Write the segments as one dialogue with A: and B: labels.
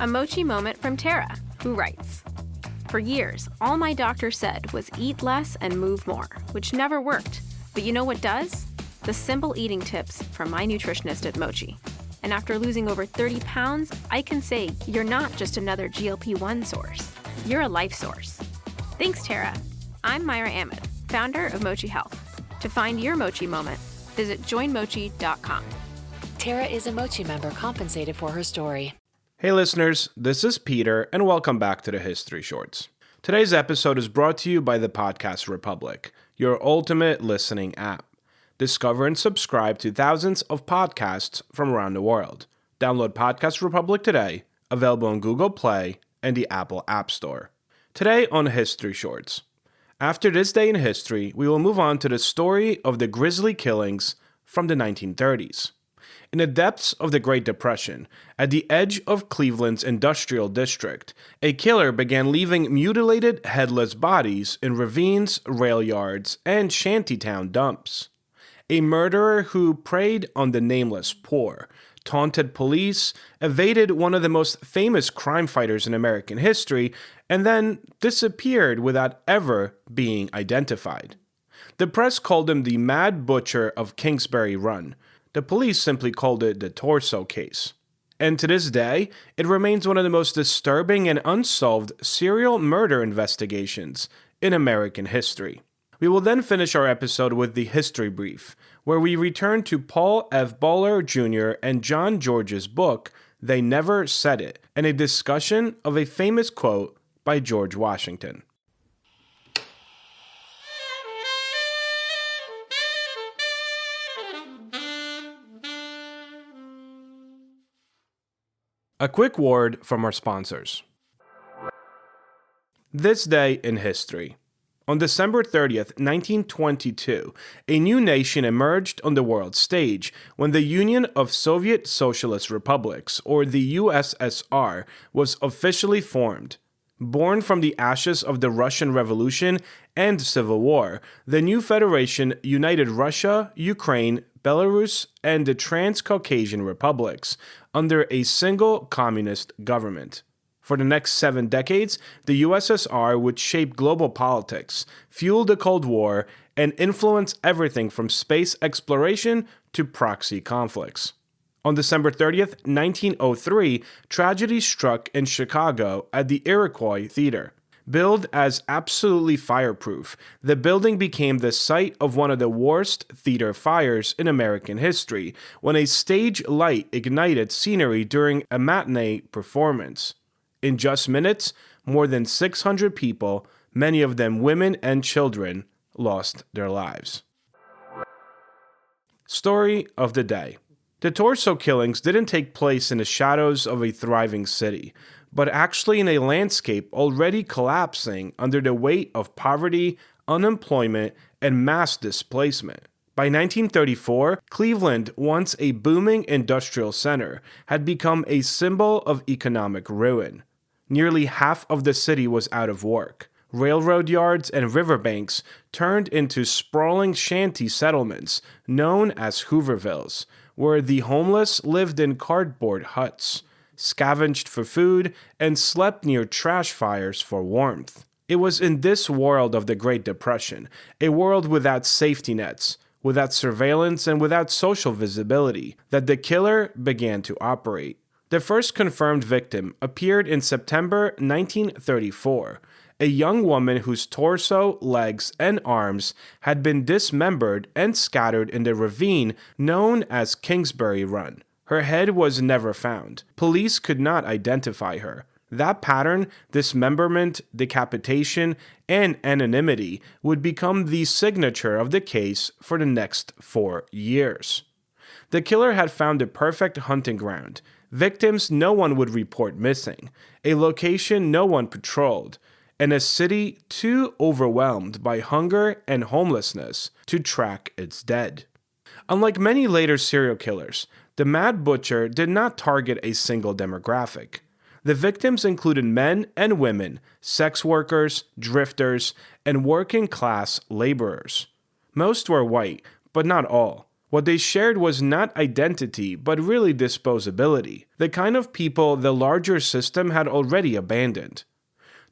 A: A mochi moment from Tara, who writes, "For years, all my doctor said was eat less and move more, which never worked. But you know what does? The simple eating tips from my nutritionist at Mochi. And after losing over 30 pounds, I can say you're not just another GLP-1 source. You're a life source." Thanks, Tara. I'm Myra Ahmed, founder of Mochi Health. To find your Mochi moment, visit joinmochi.com.
B: Tara is a Mochi member compensated for her story.
C: Hey listeners, this is Peter, and welcome back to the History Shorts. Today's episode is brought to you by the Podcast Republic, your ultimate listening app. Discover and subscribe to thousands of podcasts from around the world. Download Podcast Republic today, available on Google Play and the Apple App Store. Today on History Shorts. After this day in history, we will move on to the story of the grisly killings from the 1930s. In the depths of the Great Depression, at the edge of Cleveland's industrial district, a killer began leaving mutilated, headless bodies in ravines, rail yards, and shantytown dumps. A murderer who preyed on the nameless poor, taunted police, evaded one of the most famous crime fighters in American history, and then disappeared without ever being identified. The press called him the Mad Butcher of Kingsbury Run. The police simply called it the Torso Case. And to this day, it remains one of the most disturbing and unsolved serial murder investigations in American history. We will then finish our episode with the History Brief, where we return to Paul F. Bowler Jr. and John George's book, They Never Said It, and a discussion of a famous quote by George Washington. A quick word from our sponsors. This day in history. On December 30th, 1922, a new nation emerged on the world stage when the Union of Soviet Socialist Republics, or the USSR, was officially formed. Born from the ashes of the Russian Revolution and Civil War, the new federation united Russia, Ukraine, Belarus, and the Transcaucasian republics under a single communist government. For the next 7 decades, the USSR would shape global politics, fuel the Cold War, and influence everything from space exploration to proxy conflicts. On December 30th, 1903, tragedy struck in Chicago at the Iroquois Theater. Billed as absolutely fireproof, the building became the site of one of the worst theater fires in American history when a stage light ignited scenery during a matinee performance. In just minutes, more than 600 people, many of them women and children, lost their lives. Story of the day. The Torso killings didn't take place in the shadows of a thriving city, but actually in a landscape already collapsing under the weight of poverty, unemployment, and mass displacement. By 1934, Cleveland, once a booming industrial center, had become a symbol of economic ruin. Nearly half of the city was out of work. Railroad yards and riverbanks turned into sprawling shanty settlements known as Hoovervilles, where the homeless lived in cardboard huts, scavenged for food, and slept near trash fires for warmth. It was in this world of the Great Depression, a world without safety nets, without surveillance, and without social visibility, that the killer began to operate. The first confirmed victim appeared in September 1934, a young woman whose torso, legs, and arms had been dismembered and scattered in the ravine known as Kingsbury Run. Her head was never found. Police could not identify her. That pattern, dismemberment, decapitation, and anonymity would become the signature of the case for the next 4 years. The killer had found the perfect hunting ground. Victims no one would report missing, a location no one patrolled, and a city too overwhelmed by hunger and homelessness to track its dead. Unlike many later serial killers, the Mad Butcher did not target a single demographic. The victims included men and women, sex workers, drifters, and working-class laborers. Most were white, but not all. What they shared was not identity, but really disposability, the kind of people the larger system had already abandoned.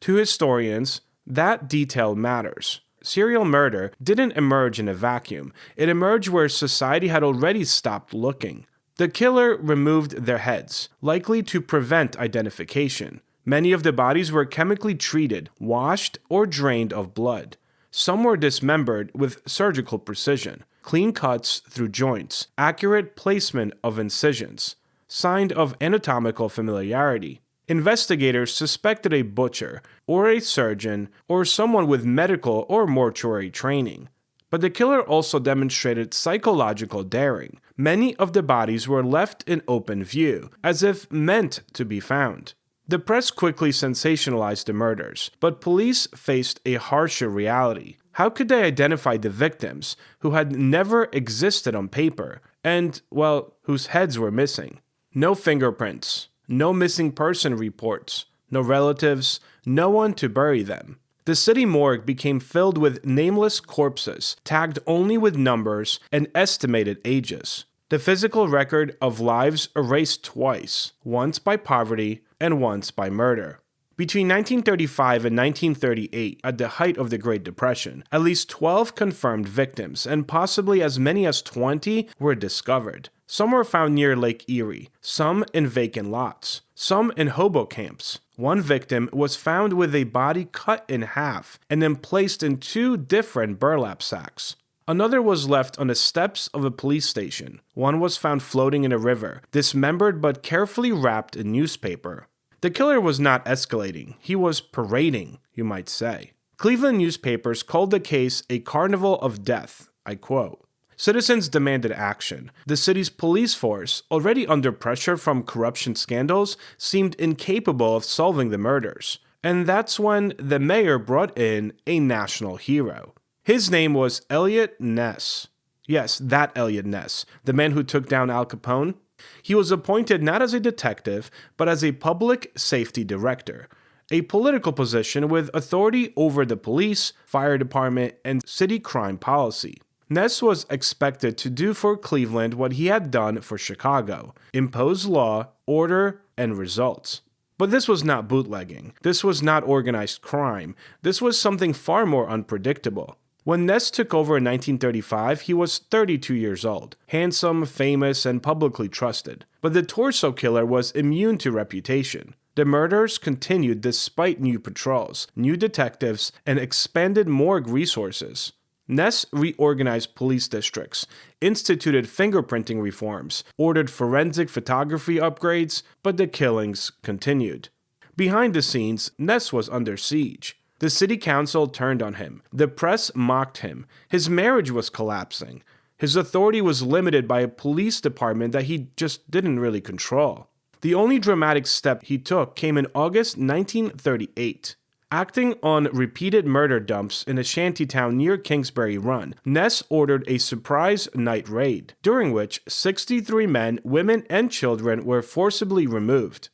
C: To historians, that detail matters. Serial murder didn't emerge in a vacuum. It emerged where society had already stopped looking. The killer removed their heads, likely to prevent identification. Many of the bodies were chemically treated, washed, or drained of blood. Some were dismembered with surgical precision, clean cuts through joints, accurate placement of incisions, sign of anatomical familiarity. Investigators suspected a butcher, or a surgeon, or someone with medical or mortuary training. But the killer also demonstrated psychological daring. Many of the bodies were left in open view, as if meant to be found. The press quickly sensationalized the murders, but police faced a harsher reality. How could they identify the victims, who had never existed on paper, and, well, whose heads were missing? No fingerprints. No missing person reports, no relatives, no one to bury them. The city morgue became filled with nameless corpses, tagged only with numbers and estimated ages. The physical record of lives erased twice, once by poverty and once by murder. Between 1935 and 1938, at the height of the Great Depression, at least 12 confirmed victims and possibly as many as 20 were discovered. Some were found near Lake Erie, some in vacant lots, some in hobo camps. One victim was found with a body cut in half and then placed in 2 different burlap sacks. Another was left on the steps of a police station. One was found floating in a river, dismembered but carefully wrapped in newspaper. The killer was not escalating, he was parading, you might say. Cleveland newspapers called the case a carnival of death, I quote. Citizens demanded action. The city's police force, already under pressure from corruption scandals, seemed incapable of solving the murders. And that's when the mayor brought in a national hero. His name was Eliot Ness. Yes, that Eliot Ness, the man who took down Al Capone. He was appointed not as a detective, but as a public safety director, a political position with authority over the police, fire department, and city crime policy. Ness was expected to do for Cleveland what he had done for Chicago: impose law, order, and results. But this was not bootlegging. This was not organized crime. This was something far more unpredictable. When Ness took over in 1935, he was 32 years old, handsome, famous, and publicly trusted. But the torso killer was immune to reputation. The murders continued despite new patrols, new detectives, and expanded morgue resources. Ness reorganized police districts, instituted fingerprinting reforms, ordered forensic photography upgrades, but the killings continued. Behind the scenes, Ness was under siege. The city council turned on him. The press mocked him. His marriage was collapsing. His authority was limited by a police department that he just didn't really control. The only dramatic step he took came in August 1938. Acting on repeated murder dumps in a shantytown near Kingsbury Run, Ness ordered a surprise night raid, during which 63 men, women, and children were forcibly removed.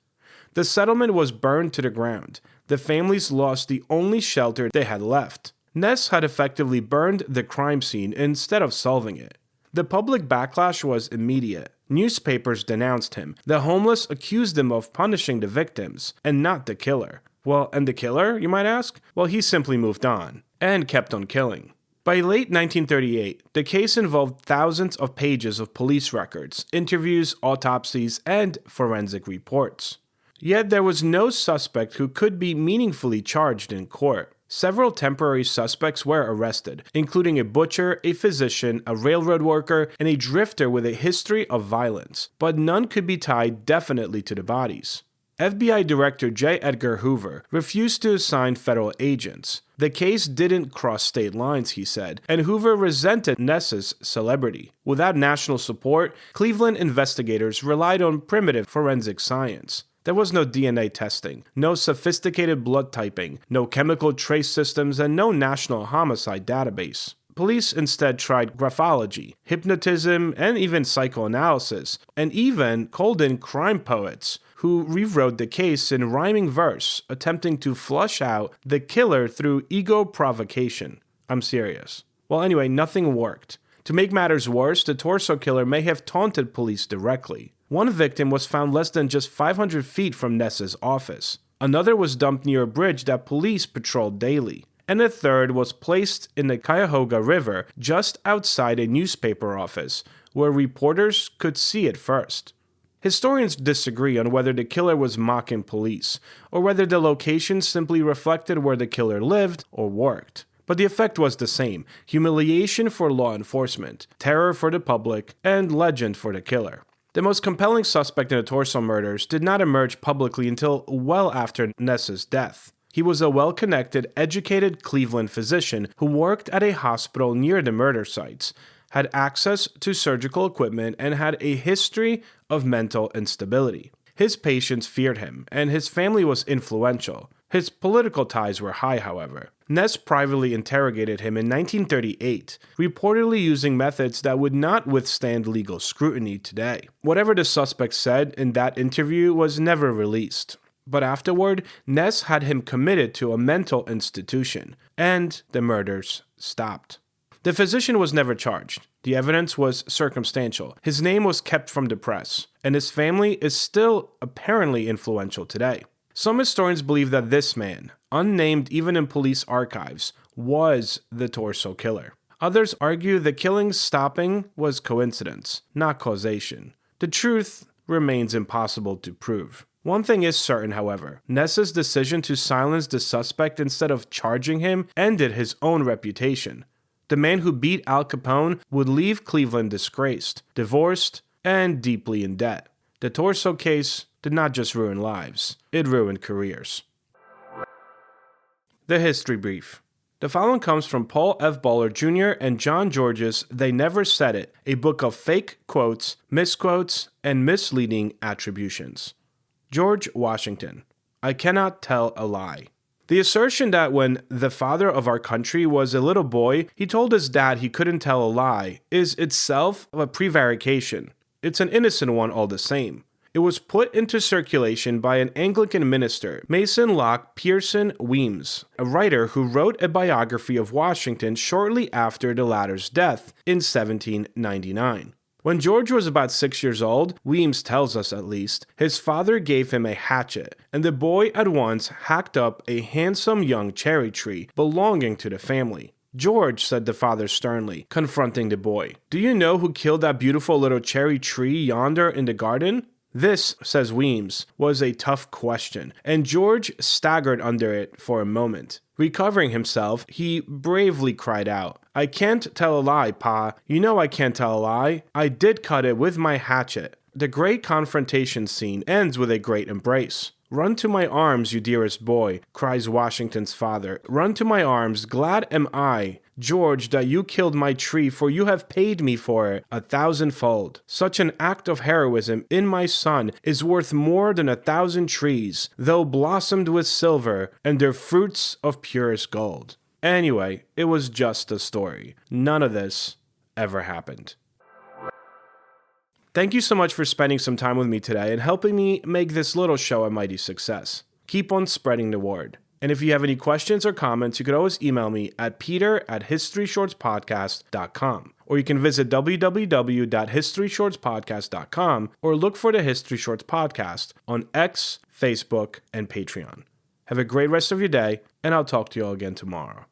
C: The settlement was burned to the ground. The families lost the only shelter they had left. Ness had effectively burned the crime scene instead of solving it. The public backlash was immediate. Newspapers denounced him. The homeless accused him of punishing the victims, and not the killer. Well, and the killer, you might ask? Well, he simply moved on, and kept on killing. By late 1938, the case involved thousands of pages of police records, interviews, autopsies, and forensic reports. Yet there was no suspect who could be meaningfully charged in court. Several temporary suspects were arrested, including a butcher, a physician, a railroad worker, and a drifter with a history of violence, but none could be tied definitely to the bodies. FBI Director J. Edgar Hoover refused to assign federal agents. The case didn't cross state lines, he said, and Hoover resented Ness's celebrity. Without national support, Cleveland investigators relied on primitive forensic science. There was no DNA testing, no sophisticated blood typing, no chemical trace systems, and no national homicide database. Police instead tried graphology, hypnotism, and even psychoanalysis, and even called in crime poets who rewrote the case in rhyming verse, attempting to flush out the killer through ego provocation. I'm serious. Well, anyway, nothing worked. To make matters worse, the torso killer may have taunted police directly. One victim was found less than just 500 feet from Ness's office. Another was dumped near a bridge that police patrolled daily. And a third was placed in the Cuyahoga River just outside a newspaper office, where reporters could see it first. Historians disagree on whether the killer was mocking police, or whether the location simply reflected where the killer lived or worked. But the effect was the same: humiliation for law enforcement, terror for the public, and legend for the killer. The most compelling suspect in the Torso murders did not emerge publicly until well after Ness's death. He was a well-connected, educated Cleveland physician who worked at a hospital near the murder sites, had access to surgical equipment, and had a history of mental instability. His patients feared him, and his family was influential. His political ties were high, however. Ness privately interrogated him in 1938, reportedly using methods that would not withstand legal scrutiny today. Whatever the suspect said in that interview was never released. But afterward, Ness had him committed to a mental institution, and the murders stopped. The physician was never charged. The evidence was circumstantial. His name was kept from the press, and his family is still apparently influential today. Some historians believe that this man, unnamed even in police archives, was the Torso killer. Others argue the killing's stopping was coincidence, not causation. The truth remains impossible to prove. One thing is certain, however: Ness's decision to silence the suspect instead of charging him ended his own reputation. The man who beat Al Capone would leave Cleveland disgraced, divorced, and deeply in debt. The Torso case did not just ruin lives, it ruined careers. The History Brief. The following comes from Paul F. Baller Jr. and John George's They Never Said It, a book of fake quotes, misquotes, and misleading attributions. George Washington. I cannot tell a lie. The assertion that when the father of our country was a little boy, he told his dad he couldn't tell a lie is itself a prevarication. It's an innocent one all the same. It was put into circulation by an Anglican minister, Mason Locke Pearson Weems, a writer who wrote a biography of Washington shortly after the latter's death in 1799. When George was about 6 years old, Weems tells us at least, his father gave him a hatchet, and the boy at once hacked up a handsome young cherry tree belonging to the family. George, said the father sternly, confronting the boy, do you know who killed that beautiful little cherry tree yonder in the garden? This, says Weems, was a tough question, and George staggered under it for a moment. Recovering himself, he bravely cried out, I can't tell a lie, Pa. You know I can't tell a lie. I did cut it with my hatchet. The great confrontation scene ends with a great embrace. Run to my arms, you dearest boy, cries Washington's father. Run to my arms, glad am I, George, that you killed my tree, for you have paid me for it 1,000-fold. Such an act of heroism in my son is worth more than 1,000 trees, though blossomed with silver, and their fruits of purest gold. Anyway, it was just a story. None of this ever happened. Thank you so much for spending some time with me today and helping me make this little show a mighty success. Keep on spreading the word. And if you have any questions or comments, you could always email me at peter@historyshortspodcast.com. Or you can visit www.historyshortspodcast.com or look for the History Shorts Podcast on X, Facebook, and Patreon. Have a great rest of your day, and I'll talk to you all again tomorrow.